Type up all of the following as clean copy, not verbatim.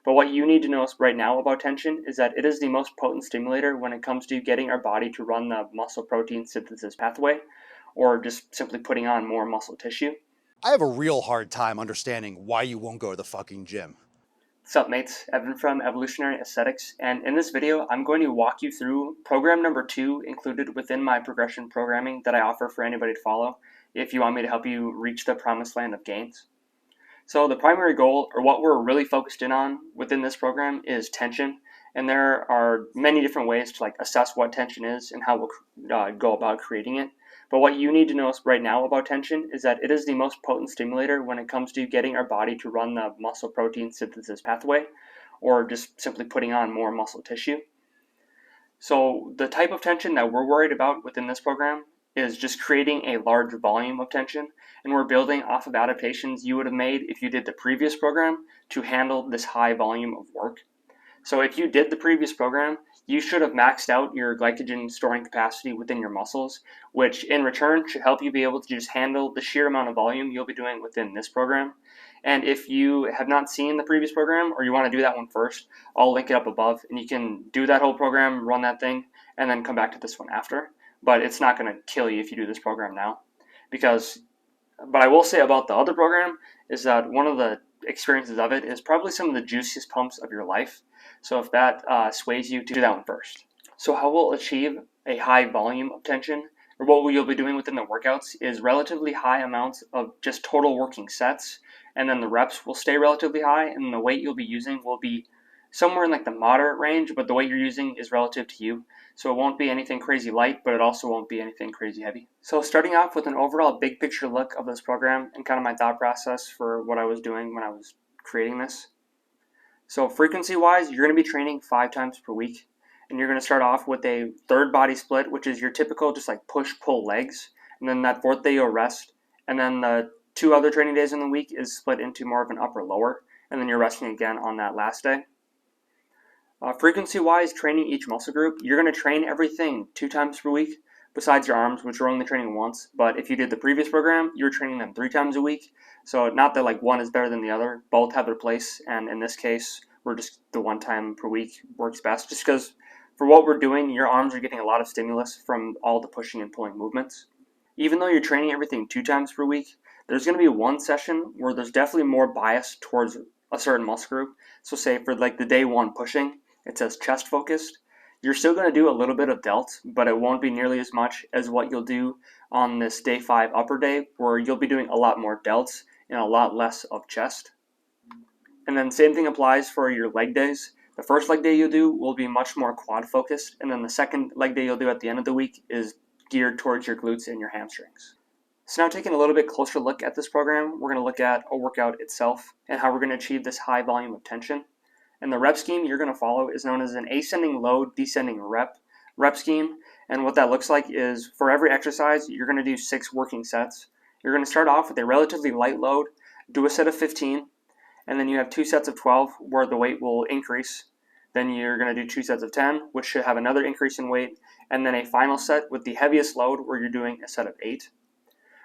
But what you need to know right now about tension is that it is the most potent stimulator when it comes to getting our body to run the muscle protein synthesis pathway, or just simply putting on more muscle tissue. I have a real hard time understanding why you won't go to the fucking gym. What's up, mates? Evan from Evolutionary Aesthetics, and in this video I'm going to walk you through program number 2 included within my progression programming that I offer for anybody to follow if you want me to help you reach the promised land of gains. So the primary goal, or what we're really focused in on within this program, is tension, and there are many different ways to assess what tension is and how we'll go about creating it. But what you need to know right now about tension is that it is the most potent stimulator when it comes to getting our body to run the muscle protein synthesis pathway, or just simply putting on more muscle tissue. So the type of tension that we're worried about within this program is just creating a large volume of tension, and we're building off of adaptations you would have made if you did the previous program to handle this high volume of work. So if you did the previous program, you should have maxed out your glycogen storing capacity within your muscles, which in return should help you be able to just handle the sheer amount of volume you'll be doing within this program. And if you have not seen the previous program, or you want to do that one first, I'll link it up above, and you can do that whole program, run that thing, and then come back to this one after. But it's not going to kill you if you do this program now. But I will say about the other program is that one of the experiences of it is probably some of the juiciest pumps of your life. So if that sways you, to do that one first. So how we'll achieve a high volume of tension, or what you'll be doing within the workouts, is relatively high amounts of just total working sets, and then the reps will stay relatively high, and the weight you'll be using will be somewhere in the moderate range, but the weight you're using is relative to you. So it won't be anything crazy light, but it also won't be anything crazy heavy. So starting off with an overall big picture look of this program and kind of my thought process for what I was doing when I was creating this. So frequency-wise, you're going to be training 5 times per week, and you're going to start off with a third body split, which is your typical just push-pull legs, and then that fourth day you'll rest, and then the 2 other training days in the week is split into more of an upper-lower, and then you're resting again on that last day. Frequency-wise, training each muscle group, you're going to train everything 2 times per week, besides your arms, which you're only training once. But if you did the previous program, you're training them 3 times a week. So not that one is better than the other. Both have their place, and in this case, we're just the 1 time per week works best, just because for what we're doing, your arms are getting a lot of stimulus from all the pushing and pulling movements. Even though you're training everything 2 times per week, there's going to be one session where there's definitely more bias towards a certain muscle group. So say for the day 1 pushing, it says chest focused. You're still going to do a little bit of delt, but it won't be nearly as much as what you'll do on this day 5 upper day, where you'll be doing a lot more delts and a lot less of chest. And then same thing applies for your leg days. The first leg day you'll do will be much more quad focused, and then the second leg day you'll do at the end of the week is geared towards your glutes and your hamstrings. So now taking a little bit closer look at this program, we're going to look at a workout itself and how we're going to achieve this high volume of tension. And the rep scheme you're going to follow is known as an ascending load, descending rep scheme. And what that looks like is for every exercise, you're going to do 6 working sets. You're going to start off with a relatively light load, do a set of 15, and then you have 2 sets of 12 where the weight will increase. Then you're going to do 2 sets of 10, which should have another increase in weight, and then a final set with the heaviest load where you're doing a set of 8.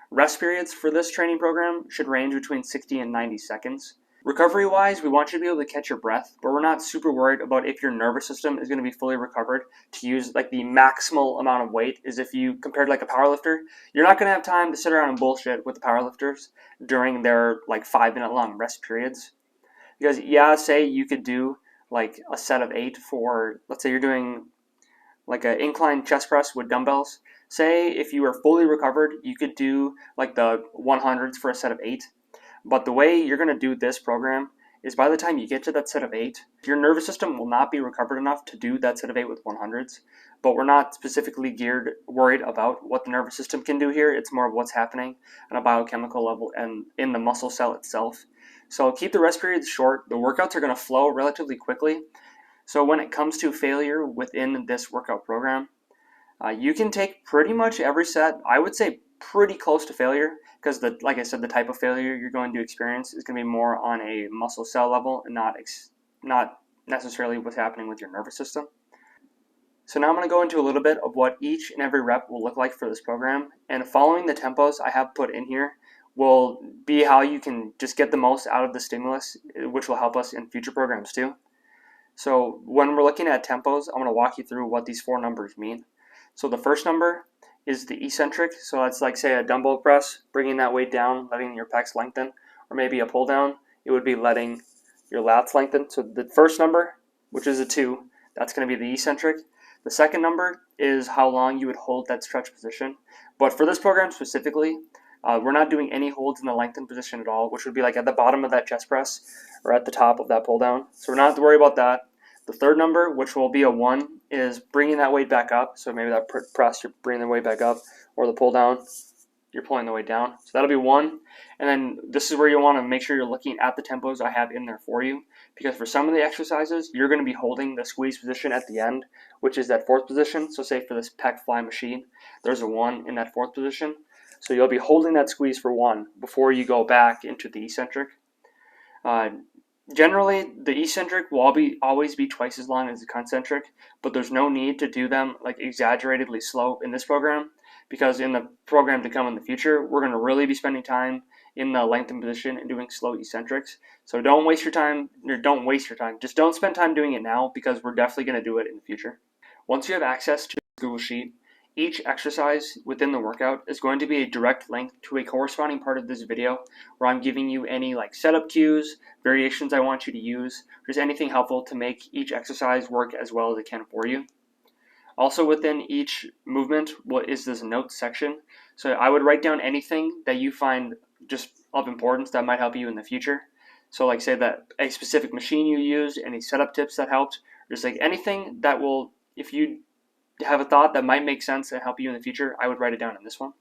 Rest periods for this training program should range between 60 and 90 seconds. Recovery-wise, we want you to be able to catch your breath, but we're not super worried about if your nervous system is going to be fully recovered to use the maximal amount of weight. Is if you compared a powerlifter, you're not going to have time to sit around and bullshit with the powerlifters during their 5-minute long rest periods. Because say you could do a set of 8 for, let's say you're doing an incline chest press with dumbbells. Say if you were fully recovered, you could do the 100s for a set of 8. But the way you're going to do this program is by the time you get to that set of 8, your nervous system will not be recovered enough to do that set of 8 with 100s. But we're not specifically worried about what the nervous system can do here. It's more of what's happening on a biochemical level and in the muscle cell itself. So keep the rest periods short. The workouts are going to flow relatively quickly. So when it comes to failure within this workout program, you can take pretty much every set, I would say pretty close to failure, because like I said, the type of failure you're going to experience is going to be more on a muscle cell level and not necessarily what's happening with your nervous system. So now I'm going to go into a little bit of what each and every rep will look like for this program, and following the tempos I have put in here will be how you can just get the most out of the stimulus, which will help us in future programs too. So when we're looking at tempos, I'm going to walk you through what these 4 numbers mean. So the first number is the eccentric. So that's like, say, a dumbbell press, bringing that weight down, letting your pecs lengthen, or maybe a pull down, it would be letting your lats lengthen. So the first number, which is a 2, that's going to be the eccentric. The second number is how long you would hold that stretch position. But for this program specifically, we're not doing any holds in the lengthened position at all, which would be like at the bottom of that chest press or at the top of that pull down. So we're not have to worry about that. The third number, which will be a 1, is bringing that weight back up. So maybe that press, you're bringing the weight back up, or the pull down, you're pulling the weight down. So that'll be 1. And then this is where you want to make sure you're looking at the tempos I have in there for you, because for some of the exercises, you're going to be holding the squeeze position at the end, which is that 4th position. So say for this pec fly machine, there's a 1 in that 4th position. So you'll be holding that squeeze for 1 before you go back into the eccentric. Generally, the eccentric will always be twice as long as the concentric, but there's no need to do them like exaggeratedly slow in this program, because in the program to come in the future, we're going to really be spending time in the lengthened position and doing slow eccentrics. So don't waste your time, or don't waste your time. Just don't spend time doing it now, because we're definitely going to do it in the future. Once you have access to the Google Sheet, each exercise within the workout is going to be a direct link to a corresponding part of this video where I'm giving you any like setup cues, variations I want you to use, just anything helpful to make each exercise work as well as it can for you. Also within each movement is this notes section. So I would write down anything that you find just of importance that might help you in the future. So like say that a specific machine you used, any setup tips that helped, just like anything that will, if you have a thought that might make sense and help you in the future, I would write it down in this one.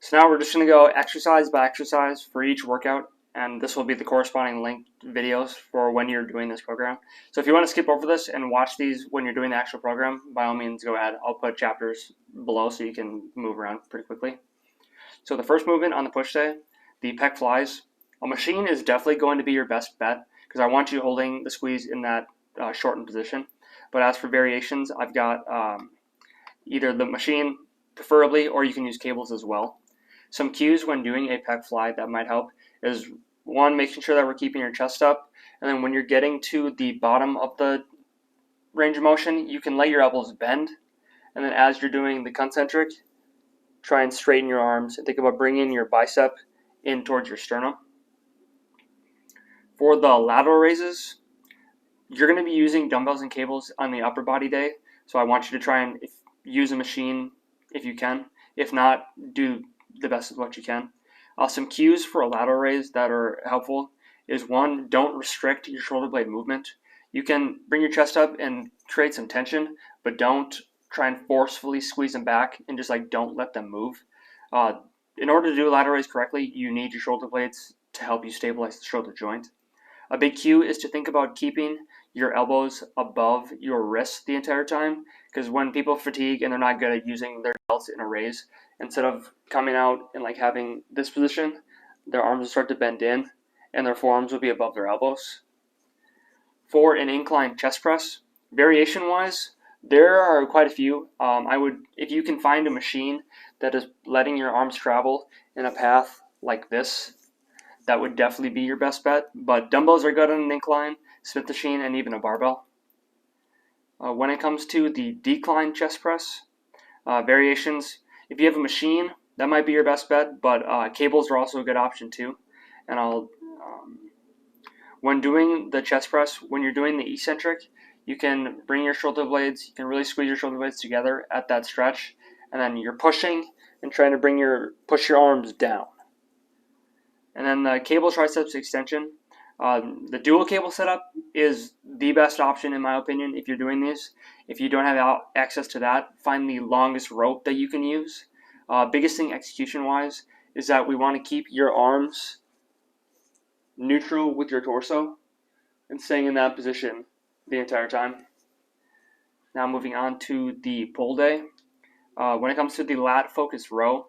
So now we're just going to go exercise by exercise for each workout, and this will be the corresponding linked videos for when you're doing this program. So if you want to skip over this and watch these when you're doing the actual program, by all means go ahead. I'll put chapters below so you can move around pretty quickly. So the first movement on the push day, the pec flies. A machine is definitely going to be your best bet, because I want you holding the squeeze in that shortened position. But as for variations, I've got either the machine preferably, or you can use cables as well. Some cues when doing a pec fly that might help is 1, making sure that we're keeping your chest up, and then when you're getting to the bottom of the range of motion, you can let your elbows bend, and then as you're doing the concentric, try and straighten your arms and think about bringing your bicep in towards your sternum. For the lateral raises, you're going to be using dumbbells and cables on the upper body day, so I want you to try and use a machine if you can. If not, do the best of what you can. Some cues for a lateral raise that are helpful is 1, don't restrict your shoulder blade movement. You can bring your chest up and create some tension, but don't try and forcefully squeeze them back, and just like don't let them move. In order to do a lateral raise correctly, you need your shoulder blades to help you stabilize the shoulder joint. A big cue is to think about keeping your elbows above your wrists the entire time, because when people fatigue and they're not good at using their delts in a raise, instead of coming out and like having this position, their arms will start to bend in and their forearms will be above their elbows. For an incline chest press, variation wise, there are quite a few. If you can find a machine that is letting your arms travel in a path like this, that would definitely be your best bet. But dumbbells are good on an incline, Smith machine, and even a barbell. When it comes to the decline chest press, variations, if you have a machine, that might be your best bet, but cables are also a good option too. And when doing the chest press, when you're doing the eccentric, you can bring your shoulder blades, you can really squeeze your shoulder blades together at that stretch, and then you're pushing and trying to push your arms down. And then the cable triceps extension, the dual cable setup is the best option in my opinion if you're doing these. If you don't have access to that, find the longest rope that you can use. Biggest thing execution wise is that we want to keep your arms neutral with your torso and staying in that position the entire time. Now moving on to the pull day. When it comes to the lat focused row,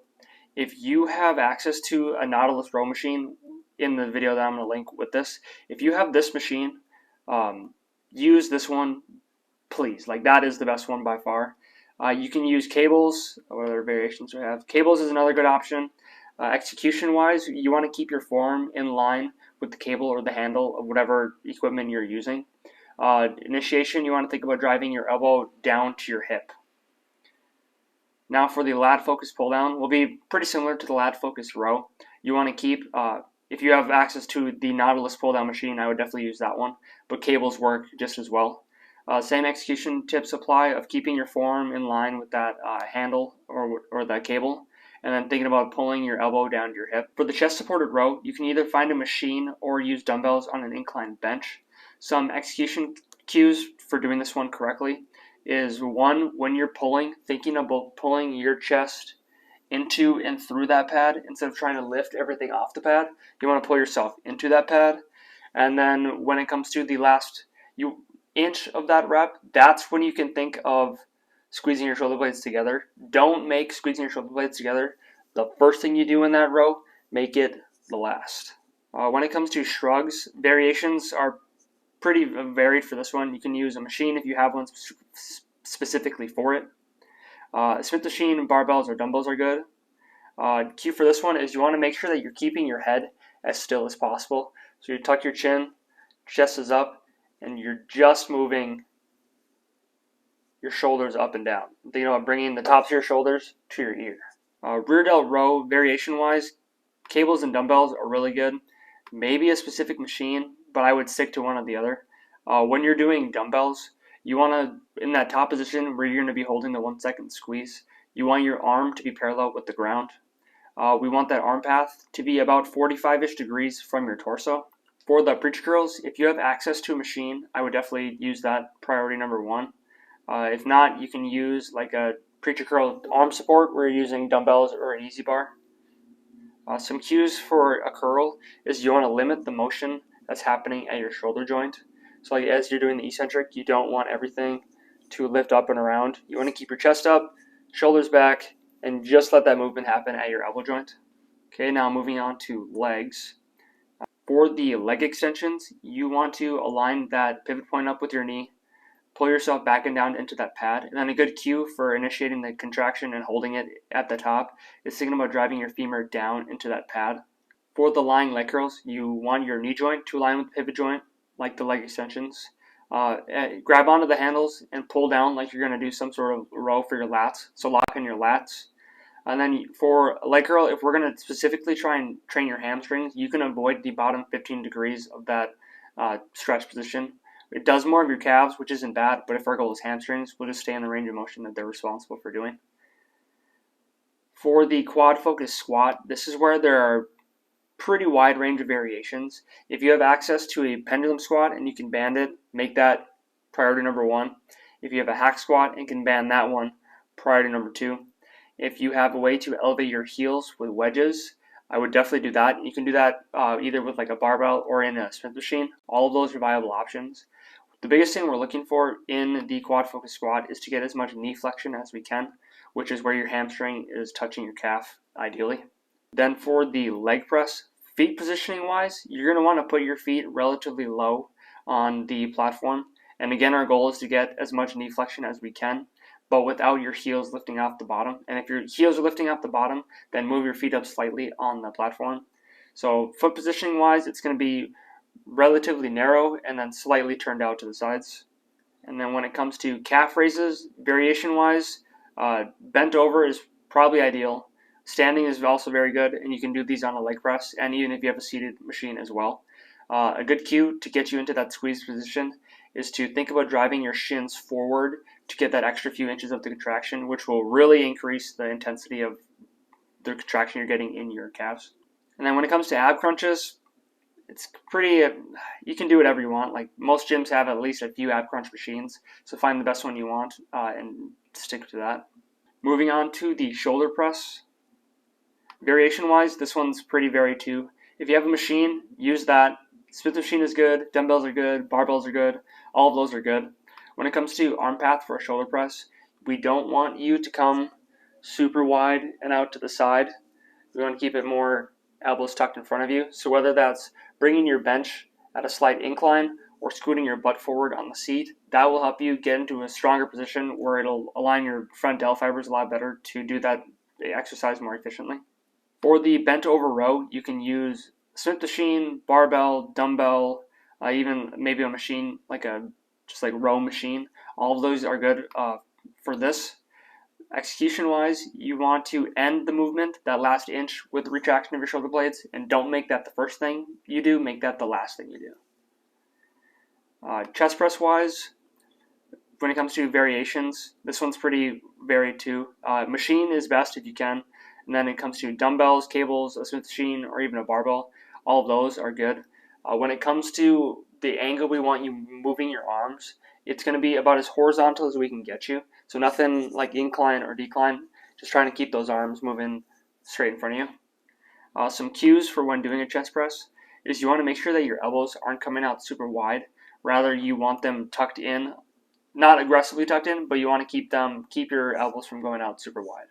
if you have access to a Nautilus row machine, in the video that I'm going to link with this, if you have this machine, use this one, please. Like, that is the best one by far. You can use cables. What other variations we have? Cables is another good option. Execution wise, you want to keep your forearm in line with the cable or the handle of whatever equipment you're using. Initiation, you want to think about driving your elbow down to your hip. Now for the lat focus pull down, will be pretty similar to the lat focus row. You want to keep, if you have access to the Nautilus pull down machine, I would definitely use that one, but cables work just as well. Same execution tips apply of keeping your forearm in line with that handle or that cable, and then thinking about pulling your elbow down to your hip. For the chest supported row, you can either find a machine or use dumbbells on an inclined bench. Some execution cues for doing this one correctly is one, when you're pulling, thinking about pulling your chest into and through that pad instead of trying to lift everything off the pad. You want to pull yourself into that pad. And then when it comes to the last inch of that rep, that's when you can think of squeezing your shoulder blades together. Don't make squeezing your shoulder blades together the first thing you do in that row. Make it the last. When it comes to shrugs, variations are pretty varied for this one. You can use a machine if you have one specifically for it. Smith machine, barbells, or dumbbells are good. Key for this one is you want to make sure that you're keeping your head as still as possible. So you tuck your chin, chest is up, and you're just moving your shoulders up and down. Bringing the tops of your shoulders to your ear. Rear delt row, variation-wise, cables and dumbbells are really good. Maybe a specific machine, but I would stick to one or the other. When you're doing dumbbells, you want to, in that top position where you're going to be holding the 1 second squeeze, you want your arm to be parallel with the ground. We want that arm path to be about 45-ish degrees from your torso. For the preacher curls, if you have access to a machine, I would definitely use that priority number one. If not, you can use like a preacher curl arm support where you're using dumbbells or an easy bar. Some cues for a curl is you want to limit the motion that's happening at your shoulder joint. So like as you're doing the eccentric, you don't want everything to lift up and around. You want to keep your chest up, shoulders back, and just let that movement happen at your elbow joint. Okay, now moving on to legs. For the leg extensions, you want to align that pivot point up with your knee, pull yourself back and down into that pad, and then a good cue for initiating the contraction and holding it at the top is thinking about driving your femur down into that pad. For the lying leg curls, you want your knee joint to align with the pivot joint, like the leg extensions. Grab onto the handles and pull down like you're going to do some sort of row for your lats, so lock in your lats. And then for a leg curl, if we're going to specifically try and train your hamstrings, you can avoid the bottom 15 degrees of that stretch position. It does more of your calves, which isn't bad, but if our goal is hamstrings, we'll just stay in the range of motion that they're responsible for doing. For the quad focus squat, this is where there are pretty wide range of variations. If you have access to a pendulum squat and you can band it, make that priority number one. If you have a hack squat and can band that one, priority number two. If you have a way to elevate your heels with wedges, I would definitely do that. You can do that either with like a barbell or in a Smith machine. All of those are viable options. The biggest thing we're looking for in the quad focus squat is to get as much knee flexion as we can, which is where your hamstring is touching your calf ideally. Then for the leg press, feet positioning wise, you're going to want to put your feet relatively low on the platform. And again, our goal is to get as much knee flexion as we can, but without your heels lifting off the bottom. And if your heels are lifting off the bottom, then move your feet up slightly on the platform. So foot positioning wise, it's going to be relatively narrow and then slightly turned out to the sides. And then when it comes to calf raises, variation wise, bent over is probably ideal. Standing is also very good, and you can do these on a leg press, and even if you have a seated machine as well. A good cue to get you into that squeeze position is to think about driving your shins forward to get that extra few inches of the contraction, which will really increase the intensity of the contraction you're getting in your calves. And then when it comes to ab crunches, it's pretty, you can do whatever you want. Like most gyms have at least a few ab crunch machines, so find the best one you want and stick to that. Moving on to the shoulder press. Variation wise, this one's pretty varied too. If you have a machine, use that. Smith machine is good, dumbbells are good, barbells are good, all of those are good. When it comes to arm path for a shoulder press, we don't want you to come super wide and out to the side. We want to keep it more elbows tucked in front of you. So whether that's bringing your bench at a slight incline or scooting your butt forward on the seat, that will help you get into a stronger position where it'll align your front delt fibers a lot better to do that exercise more efficiently. For the bent over row, you can use Smith machine, barbell, dumbbell, even maybe a machine like a just like row machine. All of those are good for this. Execution wise, you want to end the movement, that last inch, with the retraction of your shoulder blades, and don't make that the first thing you do, make that the last thing you do. Chest press wise, when it comes to variations, this one's pretty varied too. Machine is best if you can, and then it comes to dumbbells, cables, a Smith machine, or even a barbell. All of those are good. When it comes to the angle we want you moving your arms, it's going to be about as horizontal as we can get you. So nothing like incline or decline, just trying to keep those arms moving straight in front of you. Some cues for when doing a chest press is you want to make sure that your elbows aren't coming out super wide. Rather, you want them tucked in, not aggressively tucked in, but you want to keep your elbows from going out super wide.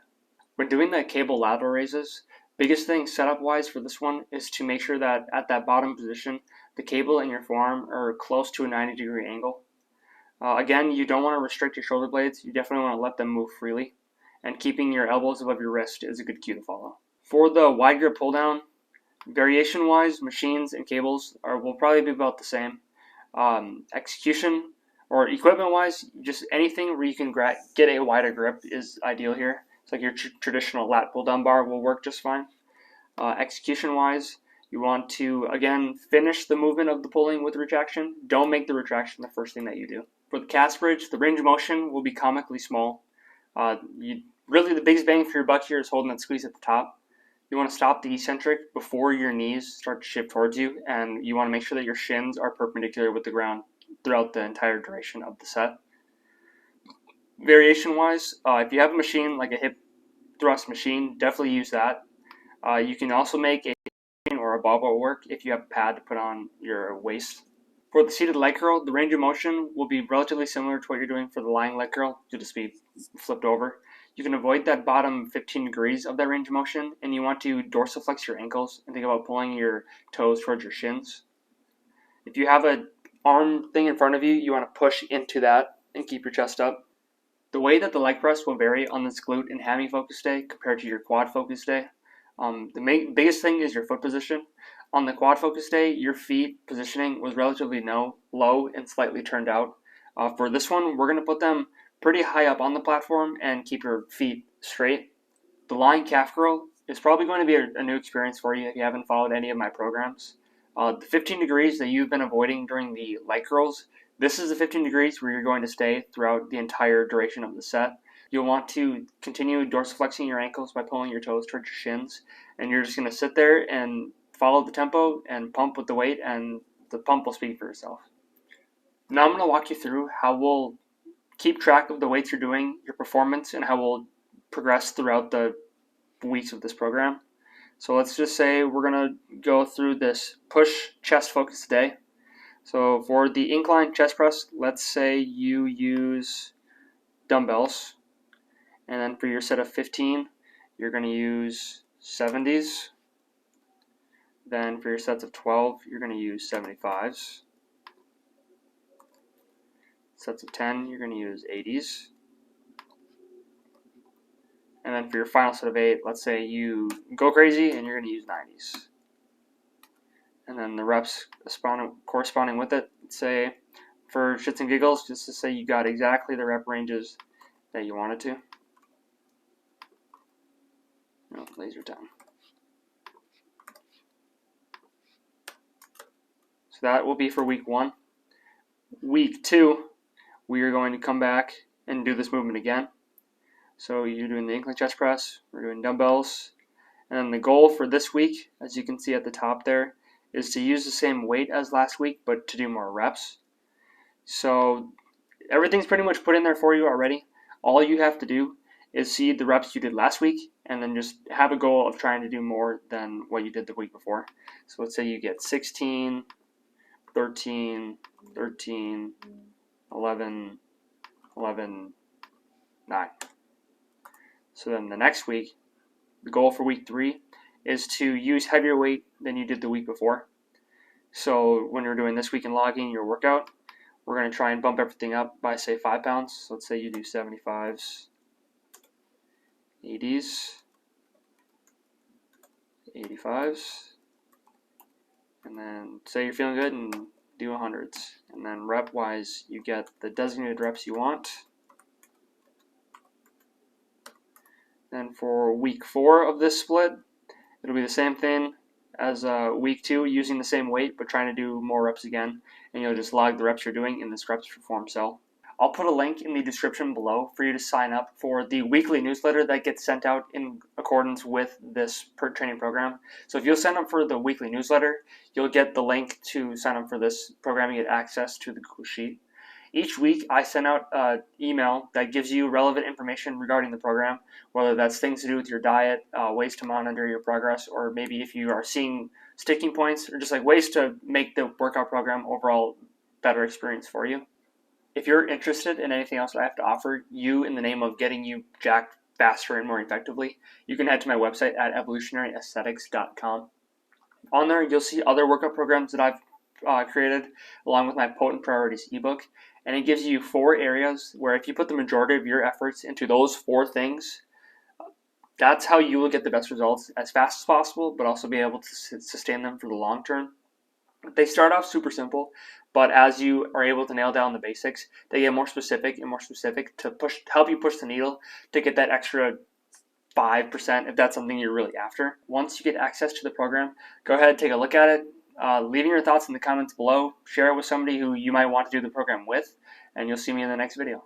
When doing the cable lateral raises, biggest thing setup wise for this one is to make sure that at that bottom position, the cable and your forearm are close to a 90-degree angle. Again, you don't want to restrict your shoulder blades. You definitely want to let them move freely. And keeping your elbows above your wrist is a good cue to follow. For the wide grip pull down, variation wise, machines and cables will probably be about the same. Execution or equipment wise, just anything where you can get a wider grip is ideal here. It's like your traditional lat pull down bar will work just fine. Execution wise, you want to, again, finish the movement of the pulling with retraction. Don't make the retraction the first thing that you do. For the cast bridge, the range of motion will be comically small. Really, the biggest bang for your buck here is holding that squeeze at the top. You want to stop the eccentric before your knees start to shift towards you, and you want to make sure that your shins are perpendicular with the ground throughout the entire duration of the set. Variation-wise, if you have a machine like a hip thrust machine, definitely use that. You can also make a or a barbell work if you have a pad to put on your waist. For the seated leg curl, the range of motion will be relatively similar to what you're doing for the lying leg curl. You'll just be flipped over. You can avoid that bottom 15 degrees of that range of motion, and you want to dorsiflex your ankles and think about pulling your toes towards your shins. If you have an arm thing in front of you, you want to push into that and keep your chest up. The way that the leg press will vary on this glute and hammy focus day compared to your quad focus day. The biggest thing is your foot position. On the quad focus day, your feet positioning was relatively low and slightly turned out. For this one, we're going to put them pretty high up on the platform and keep your feet straight. The lying calf curl is probably going to be a new experience for you if you haven't followed any of my programs. The 15 degrees that you've been avoiding during the leg curls, this is the 15 degrees where you're going to stay throughout the entire duration of the set. You'll want to continue dorsiflexing your ankles by pulling your toes towards your shins, and you're just going to sit there and follow the tempo and pump with the weight, and the pump will speak for itself. Now I'm going to walk you through how we'll keep track of the weights you're doing, your performance, and how we'll progress throughout the weeks of this program. So let's just say we're going to go through this push chest focus day. So for the incline chest press, let's say you use dumbbells. And then for your set of 15, you're going to use 70s. Then for your sets of 12, you're going to use 75s. Sets of 10, you're going to use 80s. And then for your final set of 8, let's say you go crazy and you're going to use 90s. And then the reps corresponding with it, let's say for shits and giggles, just to say you got exactly the rep ranges that you wanted to. No, laser time. So that will be for week 1. Week 2, we are going to come back and do this movement again. So you're doing the incline chest press, we're doing dumbbells, and then the goal for this week, as you can see at the top there, is to use the same weight as last week, but to do more reps. So everything's pretty much put in there for you already. All you have to do is see the reps you did last week, and then just have a goal of trying to do more than what you did the week before. So let's say you get 16, 13, 13, 11, 11, 9. So then the next week, the goal for week 3 is to use heavier weight than you did the week before. So when you're doing this week in logging your workout, we're going to try and bump everything up by, say, 5 pounds. So let's say you do 75s, 80s, 85s, and then say you're feeling good and do 100s. And then rep wise, you get the designated reps you want. Then for week 4 of this split, it'll be the same thing as week 2, using the same weight but trying to do more reps again, and you'll just log the reps you're doing in this reps perform cell. I'll put a link in the description below for you to sign up for the weekly newsletter that gets sent out in accordance with this training program. So if you'll sign up for the weekly newsletter, you'll get the link to sign up for this program and get access to the Google Sheet. Each week, I send out an email that gives you relevant information regarding the program, whether that's things to do with your diet, ways to monitor your progress, or maybe if you are seeing sticking points, or just like ways to make the workout program overall better experience for you. If you're interested in anything else I have to offer you in the name of getting you jacked faster and more effectively, you can head to my website at evolutionaryaesthetics.com. On there, you'll see other workout programs that I've created, along with my Potent Priorities ebook, and it gives you 4 areas where if you put the majority of your efforts into those 4 things, that's how you will get the best results as fast as possible, but also be able to sustain them for the long term. They start off super simple, but as you are able to nail down the basics, they get more specific and more specific to help you push the needle to get that extra 5% if that's something you're really after. Once you get access to the program, go ahead and take a look at it. Leaving your thoughts in the comments below. Share it with somebody who you might want to do the program with, and you'll see me in the next video.